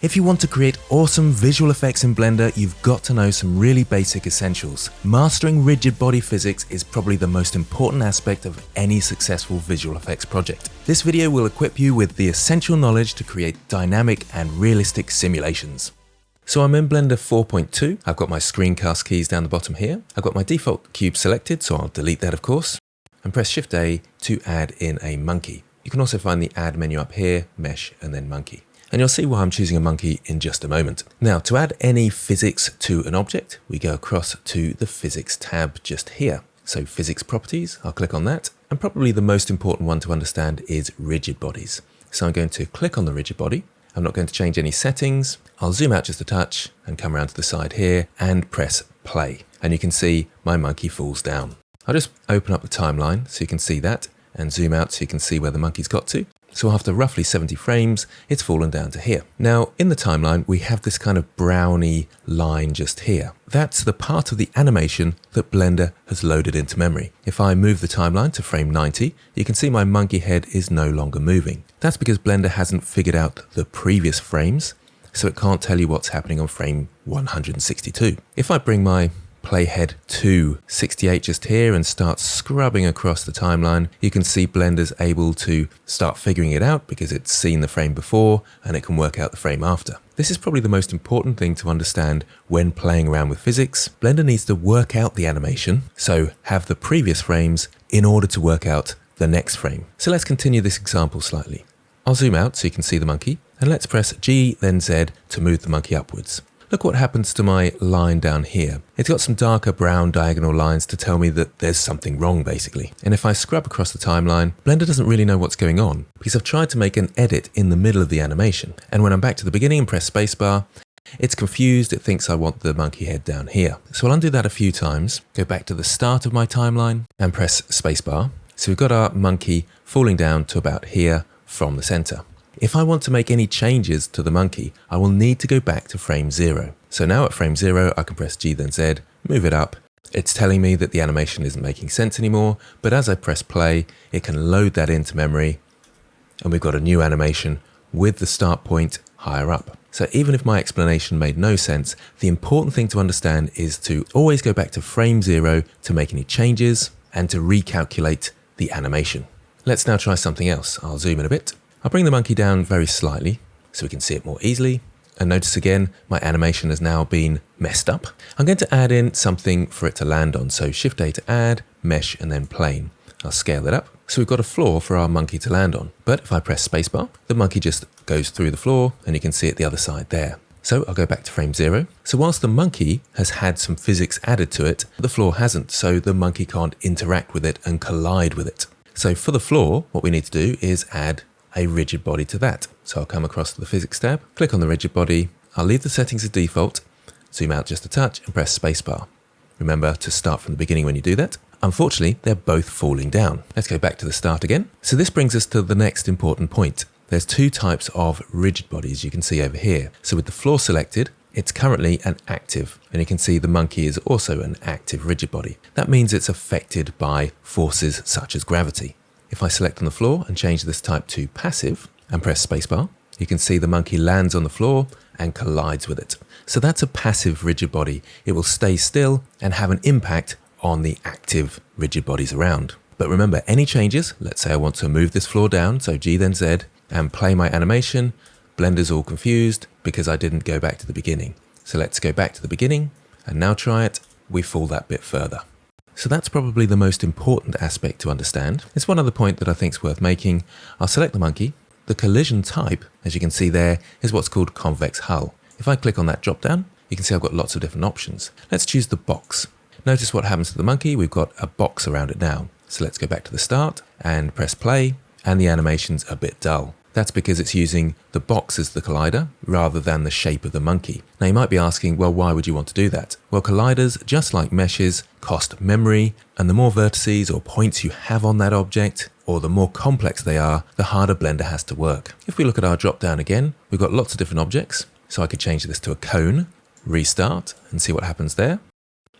If you want to create awesome visual effects in Blender, you've got to know some really basic essentials. Mastering rigid body physics is probably the most important aspect of any successful visual effects project. This video will equip you with the essential knowledge to create dynamic and realistic simulations. So I'm in Blender 4.2, I've got my screencast keys down the bottom here, I've got my default cube selected, so I'll delete that of course, and press Shift A to add in a monkey. You can also find the add menu up here, mesh, and then monkey. And you'll see why I'm choosing a monkey in just a moment. Now, to add any physics to an object, we go across to the physics tab just here. So physics properties, I'll click on that. And probably the most important one to understand is rigid bodies. So I'm going to click on the rigid body. I'm not going to change any settings. I'll zoom out just a touch and come around to the side here and press play. And you can see my monkey falls down. I'll just open up the timeline so you can see that and zoom out so you can see where the monkey's got to. So after roughly 70 frames, it's fallen down to here. Now, in the timeline, we have this kind of browny line just here. That's the part of the animation that Blender has loaded into memory. If I move the timeline to frame 90, you can see my monkey head is no longer moving. That's because Blender hasn't figured out the previous frames, so it can't tell you what's happening on frame 162. If I bring my playhead to 68 just here and start scrubbing across the timeline, you can see Blender's able to start figuring it out because it's seen the frame before and it can work out the frame after. This is probably the most important thing to understand when playing around with physics. Blender needs to work out the animation, so have the previous frames in order to work out the next frame. So let's continue this example slightly. I'll zoom out so you can see the monkey, and let's press G then Z to move the monkey upwards. Look what happens to my line down here. It's got some darker brown diagonal lines to tell me that there's something wrong basically. And if I scrub across the timeline, Blender doesn't really know what's going on because I've tried to make an edit in the middle of the animation. And when I'm back to the beginning and press spacebar, it's confused, it thinks I want the monkey head down here. So I'll undo that a few times, go back to the start of my timeline and press spacebar. So we've got our monkey falling down to about here from the center. If I want to make any changes to the monkey, I will need to go back to frame 0. So now at frame 0, I can press G then Z, move it up. It's telling me that the animation isn't making sense anymore, but as I press play, it can load that into memory, and we've got a new animation with the start point higher up. So even if my explanation made no sense, the important thing to understand is to always go back to frame 0 to make any changes and to recalculate the animation. Let's now try something else. I'll zoom in a bit. I'll bring the monkey down very slightly so we can see it more easily. And notice again, my animation has now been messed up. I'm going to add in something for it to land on. So Shift A to add, mesh, and then plane. I'll scale that up. So we've got a floor for our monkey to land on. But if I press spacebar, the monkey just goes through the floor and you can see it the other side there. So I'll go back to frame 0. So whilst the monkey has had some physics added to it, the floor hasn't. So the monkey can't interact with it and collide with it. So for the floor, what we need to do is add a rigid body to that. So I'll come across to the physics tab, click on the rigid body, I'll leave the settings as default, zoom out just a touch and press spacebar. Remember to start from the beginning when you do that. Unfortunately, they're both falling down. Let's go back to the start again. So this brings us to the next important point. There's two types of rigid bodies you can see over here. So with the floor selected, it's currently an active, and you can see the monkey is also an active rigid body. That means it's affected by forces such as gravity. If I select on the floor and change this type to passive and press spacebar, you can see the monkey lands on the floor and collides with it. So that's a passive rigid body. It will stay still and have an impact on the active rigid bodies around. But remember, any changes, let's say I want to move this floor down, so G then Z, and play my animation, Blender's all confused because I didn't go back to the beginning. So let's go back to the beginning and now try it. We fall that bit further. So that's probably the most important aspect to understand. There's one other point that I think is worth making. I'll select the monkey. The collision type, as you can see there, is what's called convex hull. If I click on that drop down, you can see I've got lots of different options. Let's choose the box. Notice what happens to the monkey. We've got a box around it now. So let's go back to the start and press play, and the animation's a bit dull. That's because it's using the box as the collider rather than the shape of the monkey. Now you might be asking, well, why would you want to do that? Well, colliders, just like meshes, cost memory, and the more vertices or points you have on that object, or the more complex they are, the harder Blender has to work. If we look at our drop down again, we've got lots of different objects. So I could change this to a cone, restart, and see what happens there.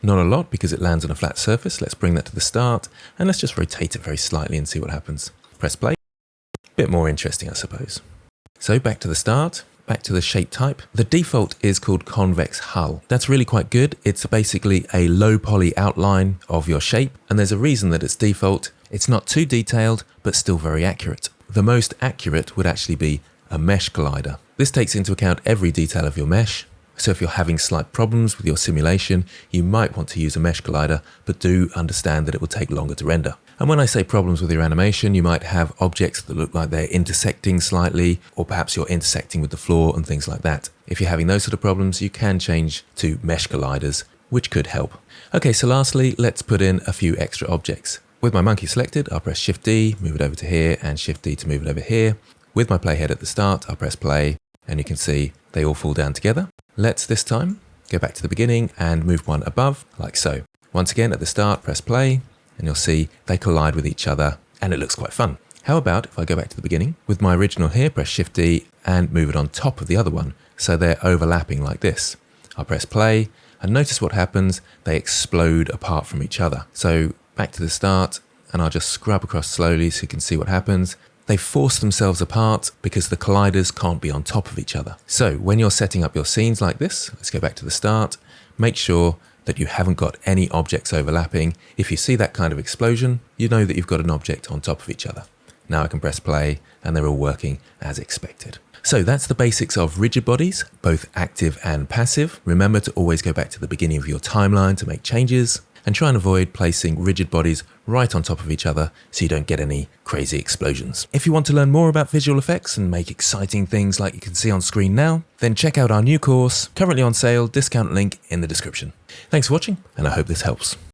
Not a lot because it lands on a flat surface. Let's bring that to the start, and let's just rotate it very slightly and see what happens. Press play. Bit more interesting, I suppose. So back to the start, back to the shape type. The default is called convex hull. That's really quite good. It's basically a low poly outline of your shape, and there's a reason that it's default. It's not too detailed, but still very accurate. The most accurate would actually be a mesh collider. This takes into account every detail of your mesh. So if you're having slight problems with your simulation, you might want to use a mesh collider, but do understand that it will take longer to render. And when I say problems with your animation, you might have objects that look like they're intersecting slightly, or perhaps you're intersecting with the floor and things like that. If you're having those sort of problems, you can change to mesh colliders, which could help. Okay, so lastly, let's put in a few extra objects. With my monkey selected, I'll press Shift D, move it over to here, and Shift D to move it over here. With my playhead at the start, I'll press play, and you can see they all fall down together. Let's this time go back to the beginning and move one above, like so. Once again, at the start, press play, and you'll see they collide with each other, and it looks quite fun. How about if I go back to the beginning? With my original here, press Shift D and move it on top of the other one, so they're overlapping like this. I'll press play, and notice what happens. They explode apart from each other. So back to the start, and I'll just scrub across slowly so you can see what happens. They force themselves apart because the colliders can't be on top of each other. So when you're setting up your scenes like this, let's go back to the start, make sure that you haven't got any objects overlapping. If you see that kind of explosion, you know that you've got an object on top of each other. Now I can press play and they're all working as expected. So that's the basics of rigid bodies, both active and passive. Remember to always go back to the beginning of your timeline to make changes, and try and avoid placing rigid bodies right on top of each other so you don't get any crazy explosions. If you want to learn more about visual effects and make exciting things like you can see on screen now, then check out our new course, currently on sale, discount link in the description. Thanks for watching, and I hope this helps.